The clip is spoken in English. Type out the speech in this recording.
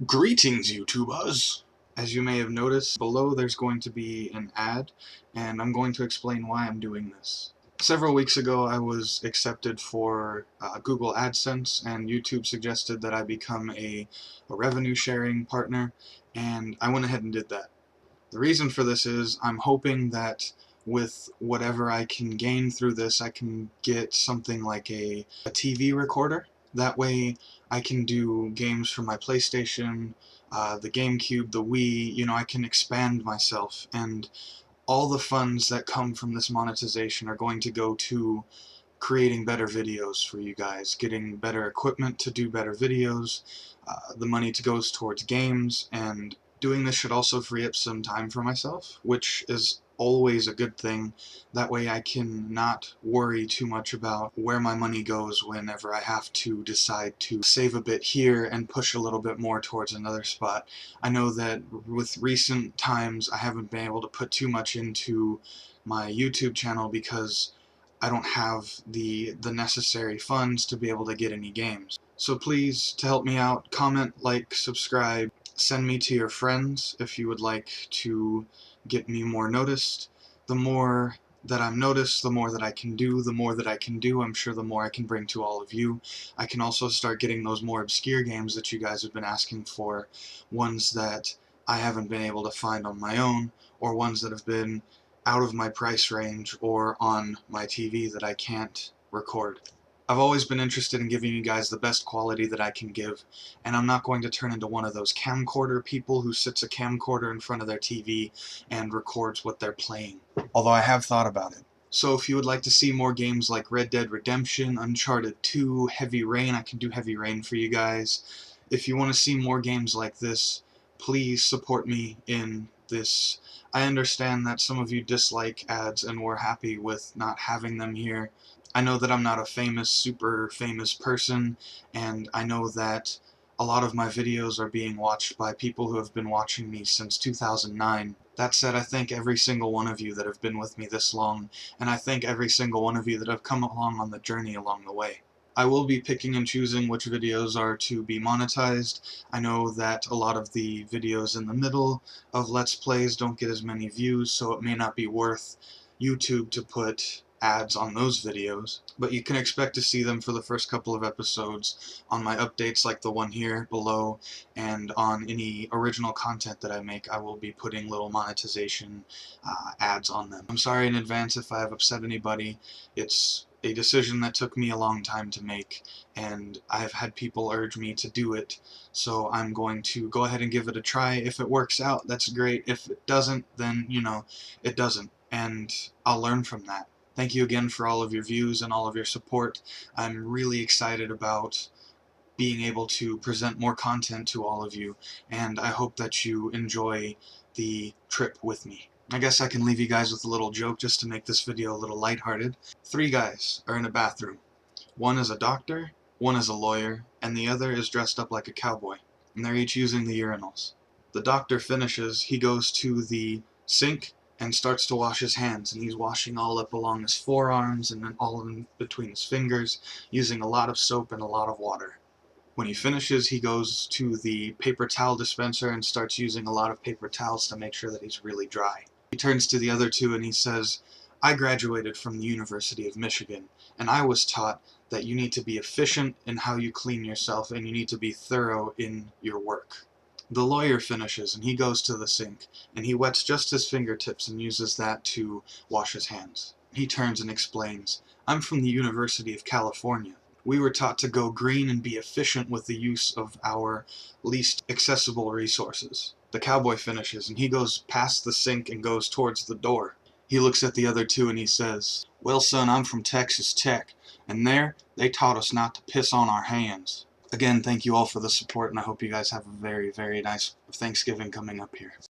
Greetings, YouTubers! As you may have noticed, below there's going to be an ad, and I'm going to explain why I'm doing this. Several weeks ago, I was accepted for Google AdSense, and YouTube suggested that I become a revenue sharing partner, and I went ahead and did that. The reason for this is I'm hoping that with whatever I can gain through this, I can get something like a TV recorder. That way I can do games for my PlayStation, the GameCube, the Wii. You know, I can expand myself, and all the funds that come from this monetization are going to go to creating better videos for you guys, getting better equipment to do better videos. The money goes towards games, and doing this should also free up some time for myself, which is always a good thing. That way I can not worry too much about where my money goes whenever I have to decide to save a bit here and push a little bit more towards another spot. I know that with recent times I haven't been able to put too much into my YouTube channel because I don't have the necessary funds to be able to get any games. So please, to help me out, comment, like, subscribe, send me to your friends if you would like to get me more noticed. The more that I'm noticed, the more that I can do. The more that I can do, I'm sure the more I can bring to all of you. I can also start getting those more obscure games that you guys have been asking for, ones that I haven't been able to find on my own, or ones that have been out of my price range or on my TV that I can't record. I've always been interested in giving you guys the best quality that I can give, and I'm not going to turn into one of those camcorder people who sits a camcorder in front of their TV and records what they're playing, although I have thought about it. So if you would like to see more games like Red Dead Redemption, Uncharted 2, Heavy Rain, I can do Heavy Rain for you guys. If you want to see more games like this, please support me in this. I understand that some of you dislike ads and were happy with not having them here. I know that I'm not a super famous person, and I know that a lot of my videos are being watched by people who have been watching me since 2009. That said, I thank every single one of you that have been with me this long, and I thank every single one of you that have come along on the journey along the way. I will be picking and choosing which videos are to be monetized. I know that a lot of the videos in the middle of Let's Plays don't get as many views, so it may not be worth YouTube to put ads on those videos, but you can expect to see them for the first couple of episodes on my updates like the one here below, and on any original content that I make I will be putting little monetization ads on them. I'm sorry in advance if I have upset anybody. It's a decision that took me a long time to make, and I've had people urge me to do it, so I'm going to go ahead and give it a try. If it works out, that's great. If it doesn't, then, you know, it doesn't, and I'll learn from that. Thank you again for all of your views and all of your support. I'm really excited about being able to present more content to all of you, and I hope that you enjoy the trip with me. I guess I can leave you guys with a little joke just to make this video a little lighthearted. 3 guys are in a bathroom. One is a doctor, one is a lawyer, and the other is dressed up like a cowboy, and they're each using the urinals. The doctor finishes, he goes to the sink and starts to wash his hands, and he's washing all up along his forearms and then all in between his fingers, using a lot of soap and a lot of water. When he finishes, he goes to the paper towel dispenser and starts using a lot of paper towels to make sure that he's really dry. He turns to the other two and he says, "I graduated from the University of Michigan, and I was taught that you need to be efficient in how you clean yourself and you need to be thorough in your work." The lawyer finishes and he goes to the sink, and he wets just his fingertips and uses that to wash his hands. He turns and explains, "I'm from the University of California. We were taught to go green and be efficient with the use of our least accessible resources." The cowboy finishes and he goes past the sink and goes towards the door. He looks at the other two and he says, "Well, son, I'm from Texas Tech, and there they taught us not to piss on our hands." Again, thank you all for the support, and I hope you guys have a very, very nice Thanksgiving coming up here.